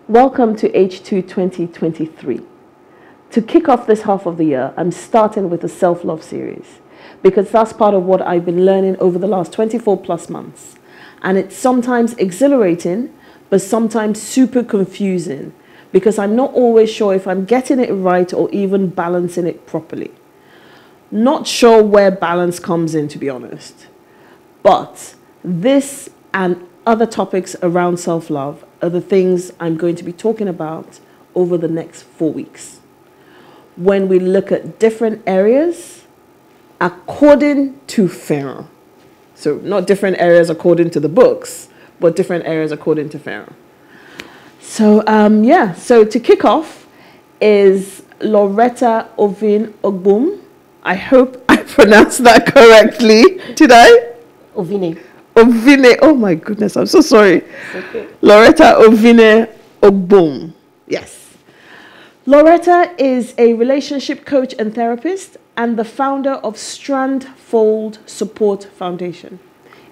Welcome to H2 2023. To kick off this half of the year, I'm starting with a self-love series because that's part of what I've been learning over the last 24 plus months. And it's sometimes exhilarating, but sometimes super confusing because I'm not always sure if I'm getting it right or even balancing it properly. Not sure where balance comes in, to be honest. But this and other topics around self-love are the things I'm going to be talking about over the next 4 weeks. When we look at different areas according to Pharaoh. So not different areas according to the books, but different areas according to Pharaoh. So so to kick off is Lauretta Ovine Ogbum. I hope I pronounced that correctly. Did I? Ovine. Ovine, oh my goodness, I'm so sorry. Okay. Lauretta Ovine Ogbum. Yes. Lauretta is a relationship coach and therapist and the founder of Strandfold Support Foundation,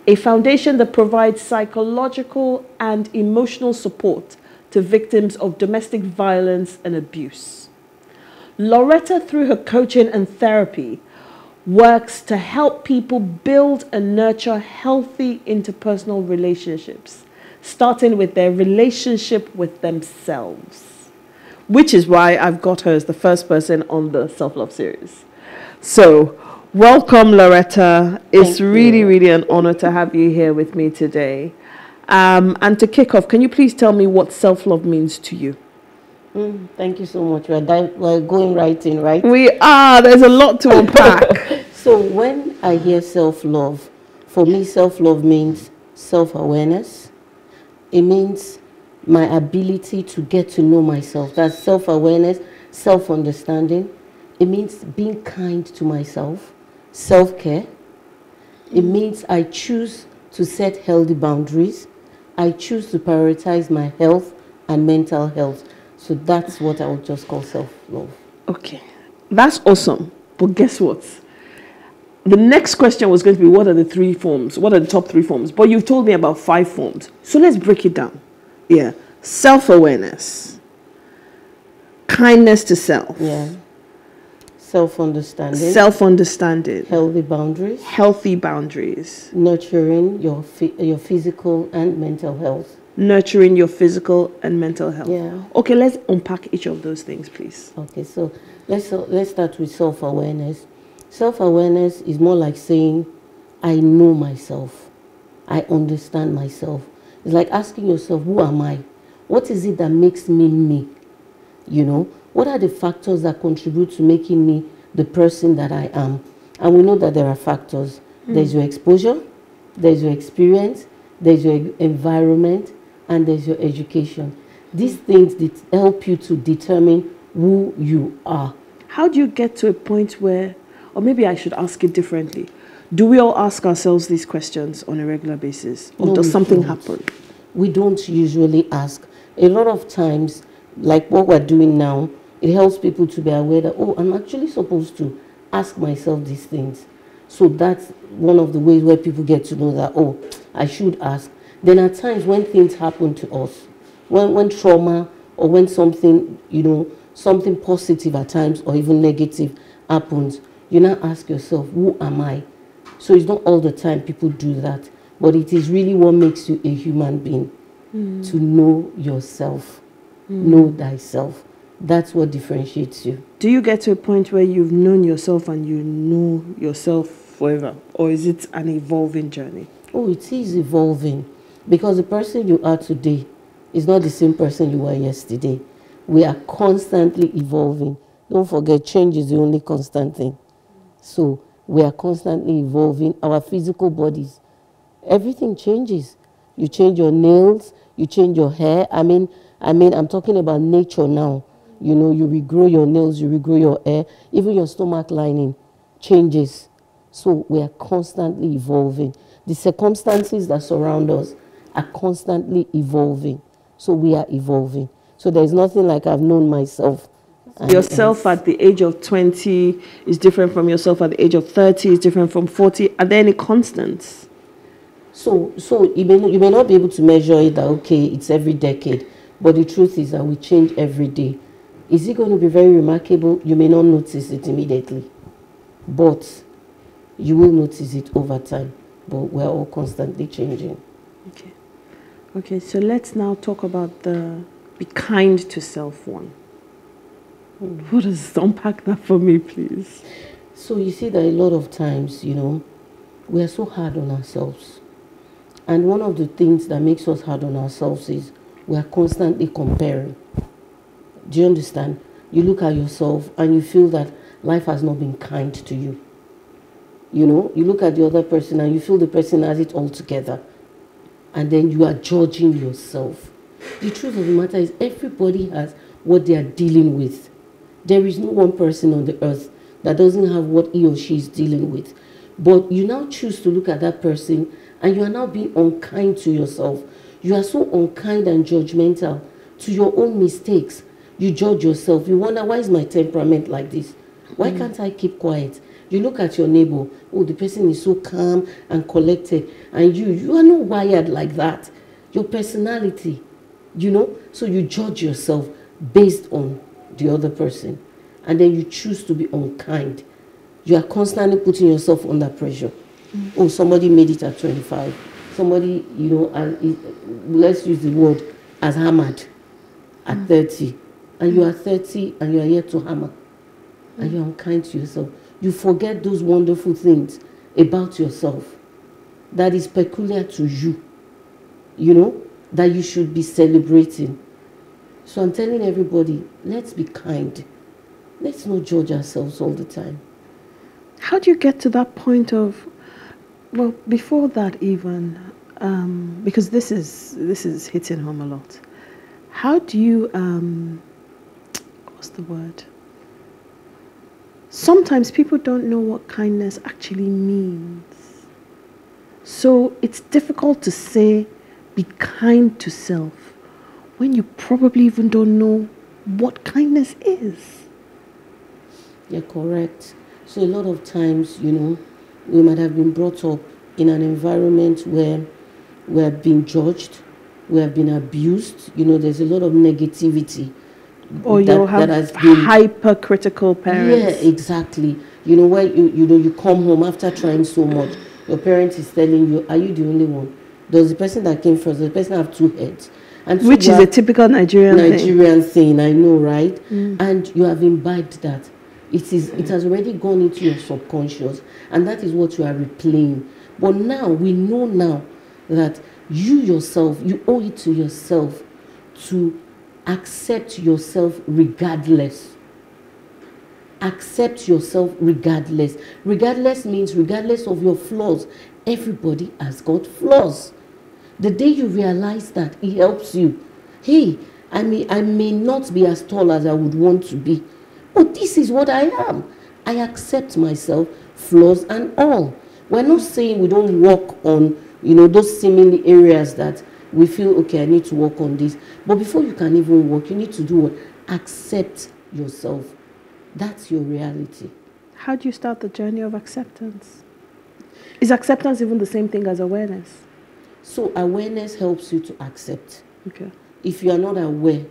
a foundation that provides psychological and emotional support to victims of domestic violence and abuse. Lauretta, through her coaching and therapy, works to help people build and nurture healthy interpersonal relationships, starting with their relationship with themselves, which is why I've got her as the first person on the self-love series. So welcome, Lauretta. It's really an honor to have you here with me today. And to kick off, can you please tell me what self-love means to you? Thank you so much. We're going right in, right? We are. There's a lot to unpack. So when I hear self-love, for me, self-love means self-awareness. It means my ability to get to know myself. That's self-awareness, self-understanding. It means being kind to myself, self-care. It means I choose to set healthy boundaries. I choose to prioritize my health and mental health. So that's what I would just call self-love. Okay, that's awesome. But guess what? The next question was going to be, what are the 3 forms? What are the top 3 forms? But you've told me about 5 forms. So let's break it down. Yeah. Self-awareness. Kindness to self. Yeah. Self-understanding. Self-understanding. Healthy boundaries. Healthy boundaries. Nurturing your physical and mental health. Nurturing your physical and mental health. Yeah. Okay, let's unpack each of those things, please. Okay, so let's start with self-awareness. Self-awareness is more like saying, I know myself. I understand myself. It's like asking yourself, who am I? What is it that makes me me? You know, what are the factors that contribute to making me the person that I am? And we know that there are factors. There's your exposure, there's your experience, there's your environment, and there's your education. These things help you to determine who you are. How do you get to a point where, or maybe I should ask it differently, do we all ask ourselves these questions on a regular basis? Or does something happen? We don't usually ask. A lot of times, like what we're doing now, it helps people to be aware that, oh, I'm actually supposed to ask myself these things. So that's one of the ways where people get to know that, oh, I should ask. Then at times when things happen to us, when trauma or when something, something positive at times or even negative happens, you now ask yourself, who am I? So it's not all the time people do that, but it is really what makes you a human being, to know yourself, know thyself. That's what differentiates you. Do you get to a point where you've known yourself and you know yourself forever? Or is it an evolving journey? Oh, it is evolving. Because the person you are today is not the same person you were yesterday. We are constantly evolving. Don't forget, change is the only constant thing. So we are constantly evolving. Our physical bodies, everything changes. You change your nails, you change your hair. I mean, I'm talking about nature now. You regrow your nails, you regrow your hair. Even your stomach lining changes. So we are constantly evolving. The circumstances that surround us are constantly evolving. So we are evolving. So there's nothing like I've known myself. Yourself at the age of 20 is different from yourself at the age of 30, is different from 40. Are there any constants? So you may not be able to measure it that, okay, it's every decade. But the truth is that we change every day. Is it going to be very remarkable? You may not notice it immediately, but you will notice it over time. But we're all constantly changing. Okay. Okay, so let's now talk about the be kind to self one. What does unpack that for me, please? So you see that a lot of times, you know, we are so hard on ourselves. And one of the things that makes us hard on ourselves is we are constantly comparing. Do you understand? You look at yourself and you feel that life has not been kind to you. You know, you look at the other person and you feel the person has it all together. And then you are judging yourself. The truth of the matter is everybody has what they are dealing with. There is no one person on the earth that doesn't have what he or she is dealing with. But you now choose to look at that person and you are now being unkind to yourself. You are so unkind and judgmental to your own mistakes. You judge yourself. You wonder, why is my temperament like this? Why can't I keep quiet? You look at your neighbor, oh, the person is so calm and collected, and you are not wired like that. Your personality, you know, so you judge yourself based on the other person, and then you choose to be unkind. You are constantly putting yourself under pressure. Oh, somebody made it at 25. Somebody, you know, let's use the word as hammered at 30. And you are 30 and you are yet to hammer. And you are unkind to yourself. You forget those wonderful things about yourself that is peculiar to you, you know, that you should be celebrating. So I'm telling everybody, let's be kind. Let's not judge ourselves all the time. How do you get to that point of, well, before that even, because this is hitting home a lot. How do you, what's the word? Sometimes people don't know what kindness actually means. So it's difficult to say, be kind to self, when you probably even don't know what kindness is. You're correct. So a lot of times, you know, we might have been brought up in an environment where we have been judged, we have been abused. You know, there's a lot of negativity. Or you have hypercritical parents. Yeah, exactly. You know, where you come home after trying so much, your parent is telling you, are you the only one? Does the person that came first, does the person have two heads? And so which is a typical Nigerian thing, I know, right? And you have imbibed that. It has already gone into your subconscious, and that is what you are replaying. But now, we know now that you yourself, you owe it to yourself to accept yourself regardless. Accept yourself regardless. Regardless means regardless of your flaws. Everybody has got flaws. The day you realize that, it helps you. Hey, I may not be as tall as I would want to be, but this is what I am. I accept myself, flaws and all. We're not saying we don't work on, you know, those seemingly areas that we feel, okay, I need to work on this. But before you can even work, you need to do what? Accept yourself. That's your reality. How do you start the journey of acceptance? Is acceptance even the same thing as awareness? So awareness helps you to accept. Okay. If you are not aware,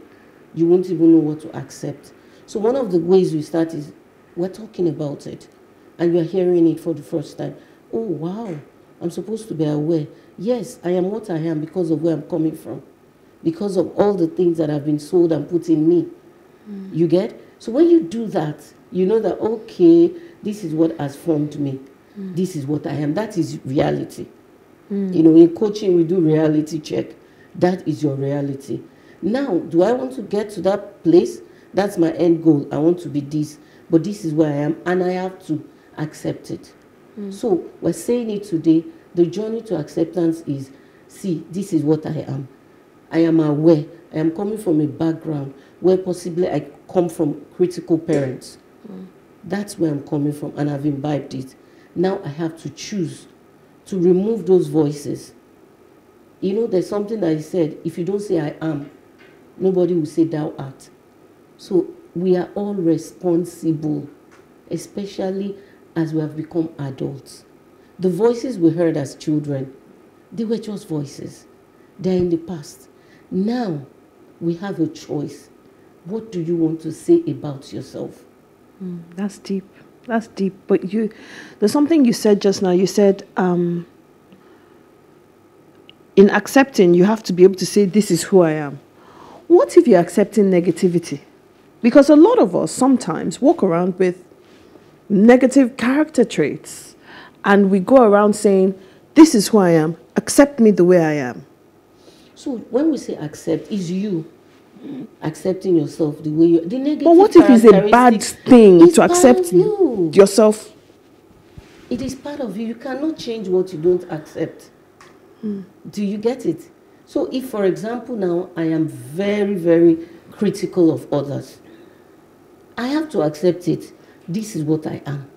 you won't even know what to accept. So one of the ways we start is, we're talking about it, and you're hearing it for the first time. Oh, wow, I'm supposed to be aware. Yes, I am what I am because of where I'm coming from, because of all the things that have been sold and put in me. You get? So when you do that, you know that, okay, this is what has formed me. This is what I am. That is reality. You know, in coaching, we do reality check. That is your reality. Now, do I want to get to that place? That's my end goal. I want to be this. But this is where I am, and I have to accept it. So we're saying it today. The journey to acceptance is, see, this is what I am. I am aware. I am coming from a background where possibly I come from critical parents. That's where I'm coming from, and I've imbibed it. Now I have to choose to remove those voices. You know, there's something that I said, if you don't say I am, nobody will say thou art. So we are all responsible, especially as we have become adults. The voices we heard as children, they were just voices. They're in the past. Now, we have a choice. What do you want to say about yourself? That's deep. That's deep. But there's something you said just now. You said, in accepting, you have to be able to say, this is who I am. What if you're accepting negativity? Because a lot of us sometimes walk around with negative character traits, and we go around saying, this is who I am, accept me the way I am. So when we say accept, is you accepting yourself the way you are. The negative, but what if it's a bad thing to accept yourself? It is part of you. You cannot change what you don't accept. Do you get it? So if, for example, now I am very, very critical of others, I have to accept it. This is what I am.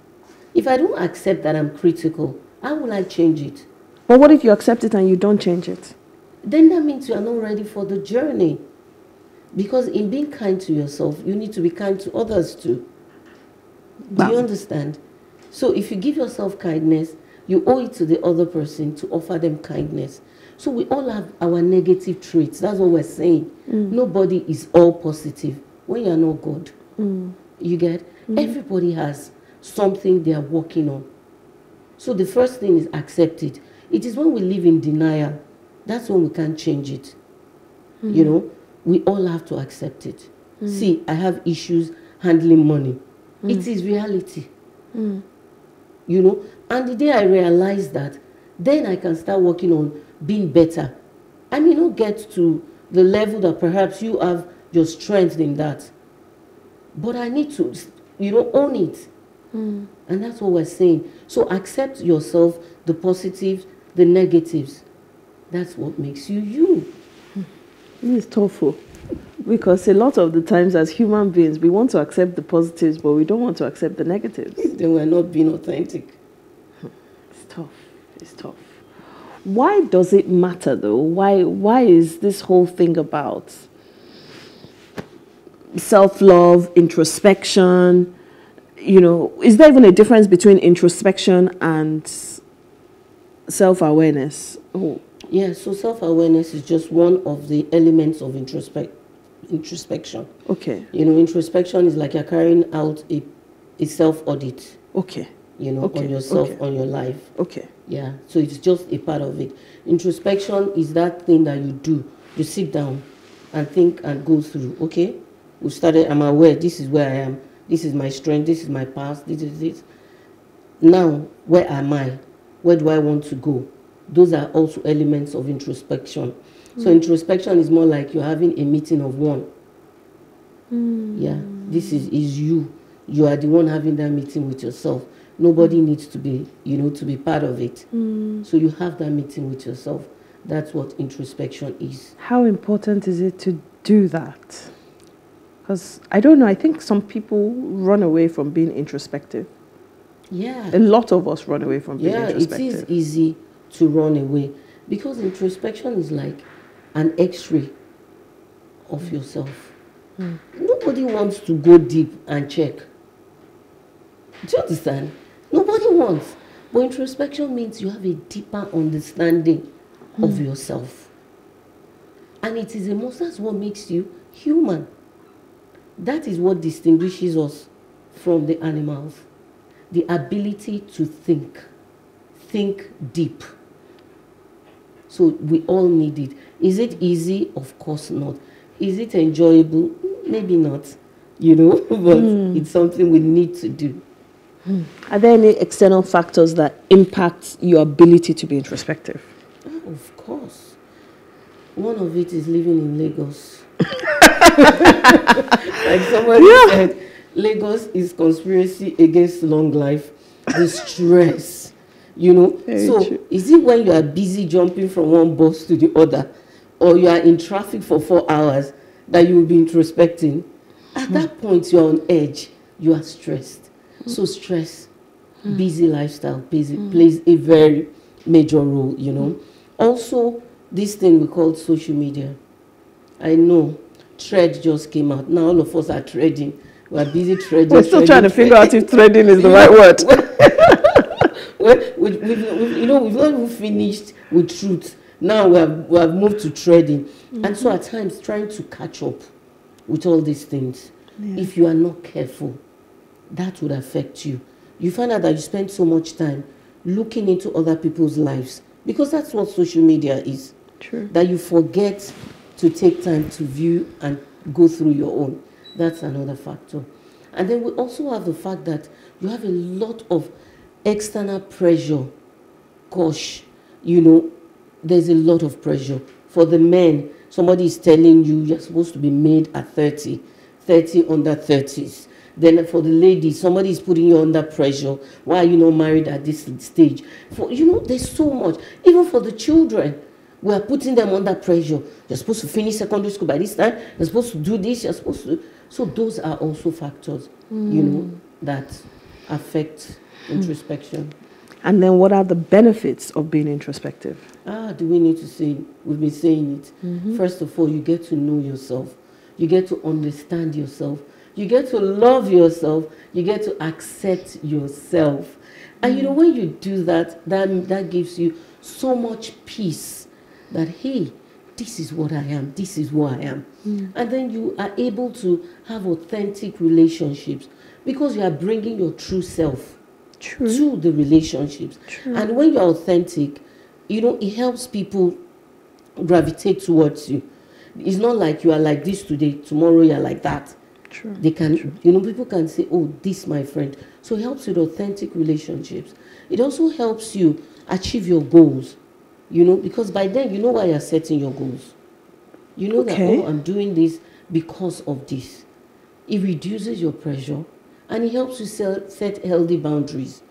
If I don't accept that I'm critical, how will I change it? But what if you accept it and you don't change it? Then that means you are not ready for the journey. Because in being kind to yourself, you need to be kind to others too. Do you understand? So if you give yourself kindness, you owe it to the other person to offer them kindness. So we all have our negative traits. That's what we're saying. Nobody is all positive when you're not God. You get? Everybody has something they are working on. So the first thing is accept it. It is when we live in denial, that's when we can't change it. You know, we all have to accept it. See, I have issues handling money. It is reality. You know, and the day I realize that, then I can start working on being better. I may not get to the level that perhaps you have your strength in that, but I need to, you know, own it. And that's what we're saying. So accept yourself, the positives, the negatives. That's what makes you you. It's tough, because a lot of the times as human beings, we want to accept the positives, but we don't want to accept the negatives. Then we're not being authentic. It's tough. It's tough. Why does it matter, though? Why is this whole thing about self-love, introspection? You know, is there even a difference between introspection and self-awareness? Yeah, so self-awareness is just one of the elements of introspection. Okay. You know, introspection is like you're carrying out a self-audit. Okay. You know, on yourself, on your life. Okay. Yeah, so it's just a part of it. Introspection is that thing that you do. You sit down and think and go through. Okay, we started, I'm aware, this is where I am. This is my strength, this is my past, this is this. Now, where am I? Where do I want to go? Those are also elements of introspection. So introspection is more like you're having a meeting of one. Yeah, this is you. You are the one having that meeting with yourself. Nobody needs to be, you know, to be part of it. So you have that meeting with yourself. That's what introspection is. How important is it to do that? Because I don't know, I think some people run away from being introspective. Yeah. A lot of us run away from being introspective. Yeah, it is easy to run away because introspection is like an x-ray of yourself. Nobody wants to go deep and check. Do you understand? Nobody wants. But introspection means you have a deeper understanding of yourself. And it is a must. That's what makes you human. That is what distinguishes us from the animals. The ability to think deep. So we all need it. Is it easy? Of course not. Is it enjoyable? Maybe not, you know, but it's something we need to do. Are there any external factors that impact your ability to be introspective? Oh, of course. One of it is living in Lagos. Like somebody said, Lagos is conspiracy against long life. The stress, you know. Very so true. Is it when you are busy jumping from one bus to the other, or you are in traffic for 4 hours, that you will be introspecting? At that point, you are on edge. You are stressed. So stress, busy lifestyle plays a very major role, you know. Also, this thing we call social media. I know, thread just came out. Now all of us are threading. We are busy threading. We're still trying to figure out if threading is the right word. We've not even finished with truth. Now we have moved to trading. And so at times trying to catch up with all these things. Yeah. If you are not careful, that would affect you. You find out that you spend so much time looking into other people's lives, because that's what social media is. True. That you forget to take time to view and go through your own. That's another factor. And then we also have the fact that you have a lot of external pressure. Gosh, you know, there's a lot of pressure. For the men, somebody is telling you you're supposed to be made at 30 under 30s. Then for the ladies, somebody is putting you under pressure. Why are you not married at this stage? For, you know, there's so much. Even for the children, we are putting them under pressure. You're supposed to finish secondary school by this time. You're supposed to do this. You're supposed to. So those are also factors, you know, that affect introspection. And then what are the benefits of being introspective? Do we need to say it? We've been saying it. First of all, you get to know yourself. You get to understand yourself. You get to love yourself. You get to accept yourself. And you know, when you do that, that gives you so much peace that, hey, this is what I am. This is who I am. And then you are able to have authentic relationships because you are bringing your true self to the relationships. And when you're authentic, you know, it helps people gravitate towards you. It's not like you are like this today, tomorrow you're like that. They can, you know, people can say, oh, this my friend. So it helps with authentic relationships. It also helps you achieve your goals, you know, because by then you know why you're setting your goals. You know that, oh, I'm doing this because of this. It reduces your pressure and it helps you set healthy boundaries.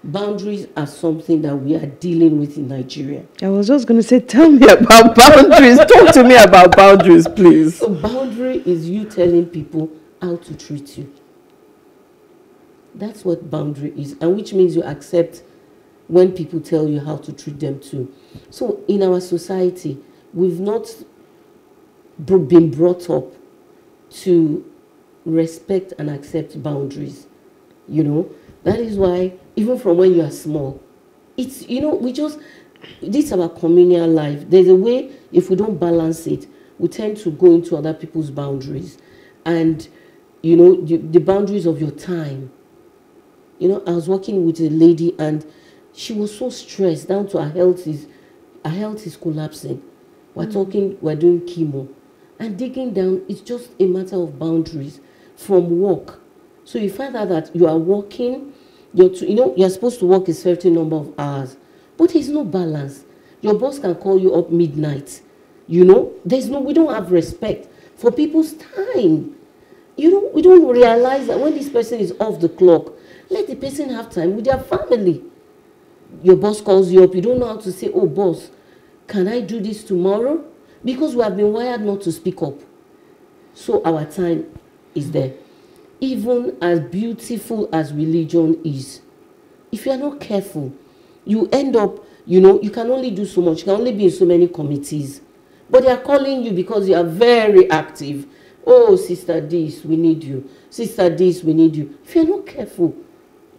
Boundaries are something that we are dealing with in Nigeria. I was just going to say, tell me about boundaries. Talk to me about boundaries, please. So boundary is you telling people how to treat you. That's what boundary is, and which means you accept when people tell you how to treat them too. So in our society, we've not been brought up to respect and accept boundaries, you know. That is why, even from when you are small, it's, you know, this is our communal life. There's a way, if we don't balance it, we tend to go into other people's boundaries. And, you know, the boundaries of your time. You know, I was working with a lady and she was so stressed down to her health is collapsing. We're doing chemo. And digging down, it's just a matter of boundaries from work. So you find out that you are working, you're supposed to work a certain number of hours, but there's no balance. Your boss can call you up midnight. You know, we don't have respect for people's time. You know, we don't realize that when this person is off the clock, let the person have time with their family. Your boss calls you up, you don't know how to say, oh boss, can I do this tomorrow? Because we have been wired not to speak up. So our time is there. Even as beautiful as religion is, if you are not careful, you end up, you know, you can only do so much. You can only be in so many committees. But they are calling you because you are very active. Oh, sister this, we need you. Sister this, we need you. If you're not careful,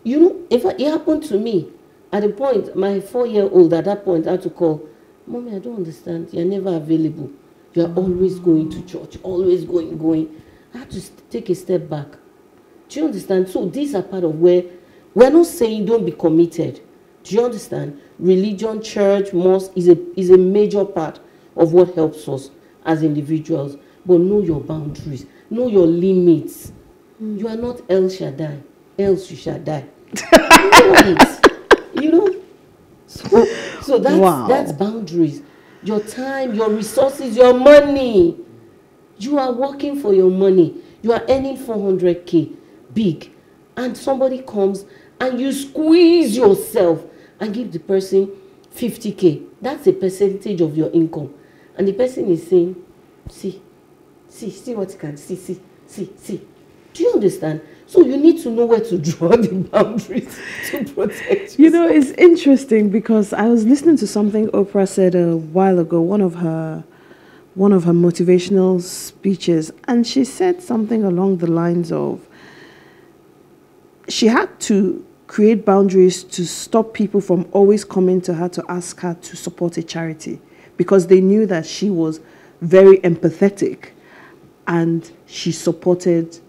you know, it happened to me. At a point, my 4-year-old at that point had to call, Mommy, I don't understand. You're never available. You're always going to church, always going. I had to take a step back. Do you understand? So these are part of where we're not saying don't be committed. Do you understand? Religion, church, mosque is a major part of what helps us as individuals. But know your boundaries. Know your limits. You are not El Shaddai. Else you shall die. You know it. You know? So that's boundaries. Your time, your resources, your money. You are working for your money. You are earning 400K. Big, and somebody comes and you squeeze yourself and give the person 50K. That's a percentage of your income, and the person is saying, see what you can see. Do you understand? So you need to know where to draw the boundaries to protect yourself. You know, it's interesting because I was listening to something Oprah said a while ago, one of her motivational speeches, and she said something along the lines of, she had to create boundaries to stop people from always coming to her to ask her to support a charity because they knew that she was very empathetic and she supported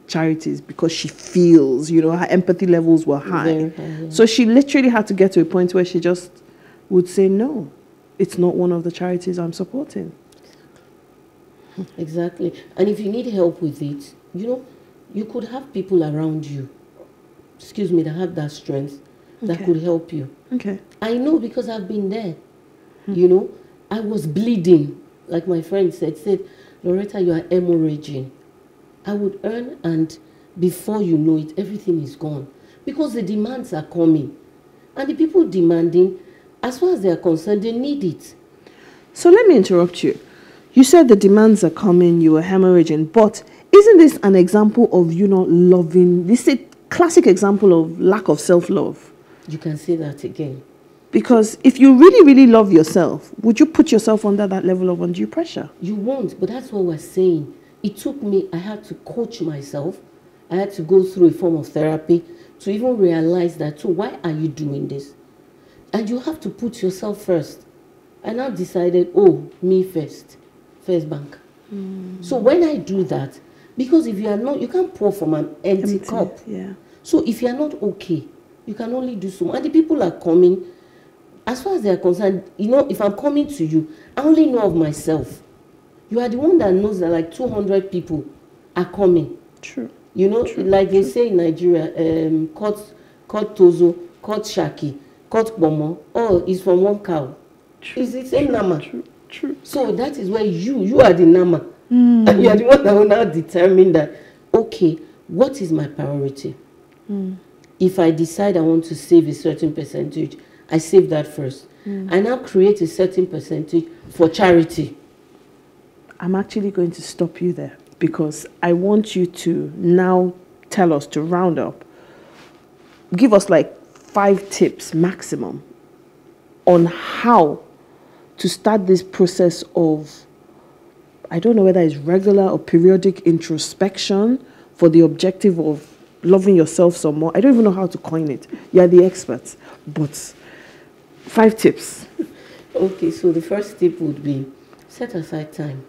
charities because she feels, you know, her empathy levels were high. Very high, yeah. So she literally had to get to a point where she just would say, no, it's not one of the charities I'm supporting. Exactly. And if you need help with it, you know, you could have people around you, excuse me, that have that strength that could help you. Okay. I know because I've been there. You know, I was bleeding, like my friend said, Lauretta, you are hemorrhaging. I would earn, and before you know it, everything is gone. Because the demands are coming. And the people demanding, as far as they are concerned, they need it. So let me interrupt you. You said the demands are coming, you are hemorrhaging, but isn't this an example of you not loving? This is a classic example of lack of self-love. You can say that again. Because if you really, really love yourself, would you put yourself under that level of undue pressure? You won't, but that's what we're saying. It took me, I had to coach myself. I had to go through a form of therapy to even realize that, so why are you doing this? And you have to put yourself first. I now decided, oh, me first. First bank. So when I do that, because if you are not, you can't pour from an empty cup. Yeah. So if you are not okay, you can only do so much. And the people are coming, as far as they are concerned, you know, if I'm coming to you, I only know of myself. You are the one that knows that like 200 people are coming. True. You know, like they say in Nigeria, cut tozo, cut shaki, cut bomo, all is from one cow. It's the same nama. True. So that is where you are the nama. And you are the one that will now determine that, okay, what is my priority? If I decide I want to save a certain percentage, I save that first. I now create a certain percentage for charity. I'm actually going to stop you there because I want you to now tell us, to round up, give us like 5 tips maximum on how to start this process of, I don't know whether it's regular or periodic introspection for the objective of loving yourself some more. I don't even know how to coin it. You're the expert, but 5 tips. Okay, so the first tip would be set aside time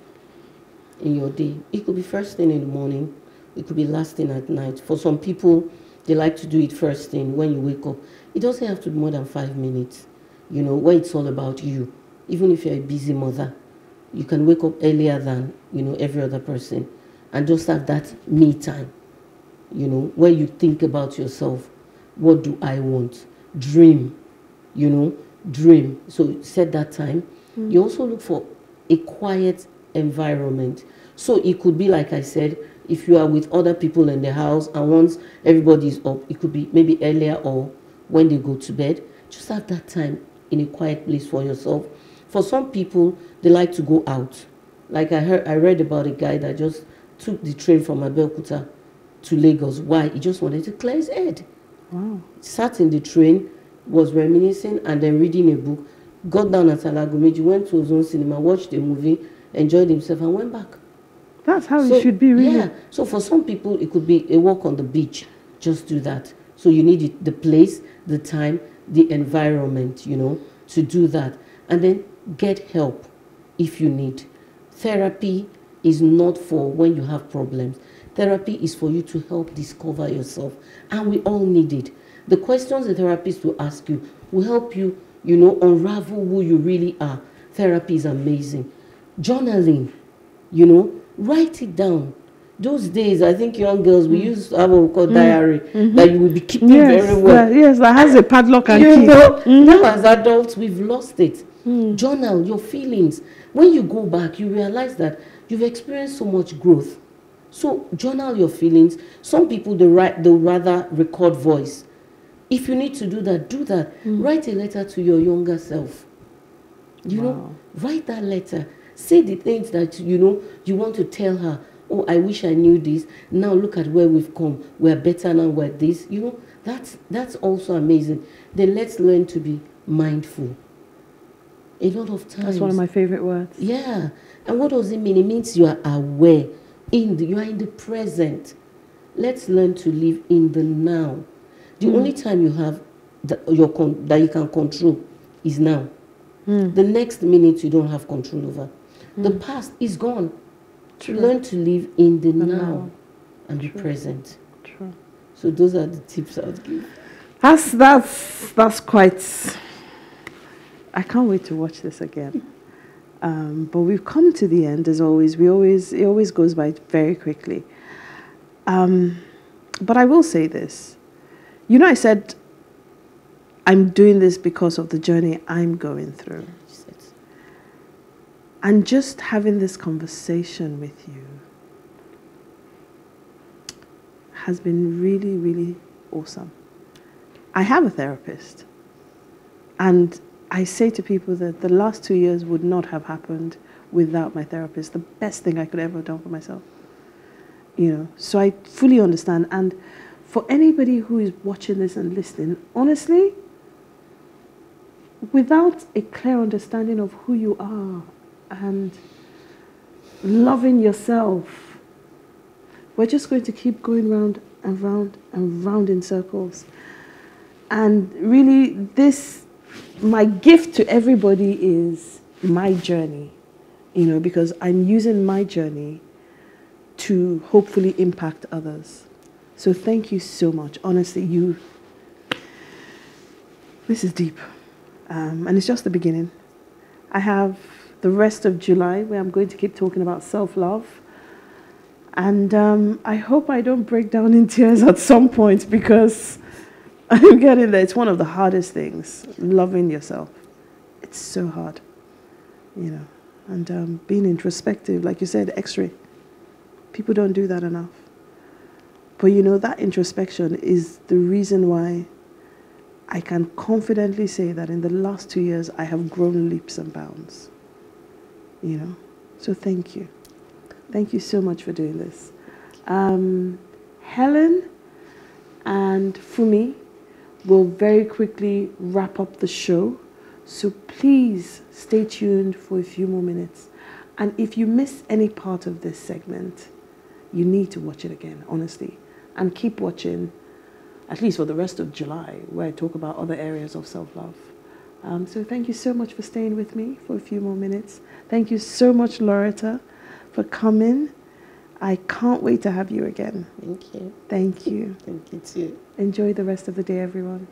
in your day. It could be first thing in the morning. It could be last thing at night. For some people, they like to do it first thing when you wake up. It doesn't have to be more than 5 minutes, you know, where it's all about you. Even if you're a busy mother, you can wake up earlier than, you know, every other person and just have that me time, you know, where you think about yourself. What do I want? Dream, you know, dream. So set that time. You also look for a quiet environment. So it could be, like I said, if you are with other people in the house and once everybody is up, it could be maybe earlier or when they go to bed. Just have that time in a quiet place for yourself. For some people, they like to go out. Like I read about a guy that just took the train from Abeokuta to Lagos. Why? He just wanted to clear his head. Wow. Sat in the train, was reminiscing and then reading a book, got down at Alagomeji, went to his own cinema, watched a movie, enjoyed himself and went back. That's how it should be, really. Yeah. So for some people, it could be a walk on the beach. Just do that. So you need it, the place, the time, the environment, you know, to do that. And then get help if you need. Therapy is not for when you have problems. Therapy is for you to help discover yourself. And we all need it. The questions the therapist will ask you will help you, you know, unravel who you really are. Therapy is amazing. Journaling, you know, write it down. Those days, I think young girls, we used to have what we call diary that you will be keeping very well. Yes, that has a padlock and you key. know, now as adults, we've lost it. Journal your feelings. When you go back, you realize that you've experienced so much growth. So journal your feelings. Some people, they'll rather record voice. If you need to do that, do that. Write a letter to your younger self. You know, write that letter. Say the things that, you know, you want to tell her. Oh, I wish I knew this. Now look at where we've come. We're better now, we're this. You know, that's also amazing. Then let's learn to be mindful. A lot of times. That's one of my favorite words. Yeah. And what does it mean? It means you are aware. You are in the present. Let's learn to live in the now. The only time you have that you can control is now. The next minute you don't have control over. The past is gone. True. Learn to live in the now now. and be present. True. So those are the tips I would give. That's quite. I can't wait to watch this again. But we've come to the end as always. It always goes by very quickly. But I will say this. You know, I said I'm doing this because of the journey I'm going through. And just having this conversation with you has been really, really awesome. I have a therapist. And I say to people that the last 2 years would not have happened without my therapist. The best thing I could ever have done for myself. You know, so I fully understand. And for anybody who is watching this and listening, honestly, without a clear understanding of who you are and loving yourself, we're just going to keep going round and round and round in circles. And really, my gift to everybody is my journey, you know, because I'm using my journey to hopefully impact others. So thank you so much. Honestly, this is deep. And it's just the beginning. I have the rest of July where I'm going to keep talking about self-love. And I hope I don't break down in tears at some point, because I'm getting there. It's one of the hardest things, loving yourself. It's so hard, you know. And being introspective, like you said, X-ray. People don't do that enough. But you know, that introspection is the reason why I can confidently say that in the last 2 years, I have grown leaps and bounds. You know? So thank you. Thank you so much for doing this. Helen and Fumi will very quickly wrap up the show. So please stay tuned for a few more minutes. And if you missed any part of this segment, you need to watch it again, honestly. And keep watching, at least for the rest of July, where I talk about other areas of self-love. So thank you so much for staying with me for a few more minutes. Thank you so much, Lauretta, for coming. I can't wait to have you again. Thank you. Thank you. Thank you too. Enjoy the rest of the day, everyone.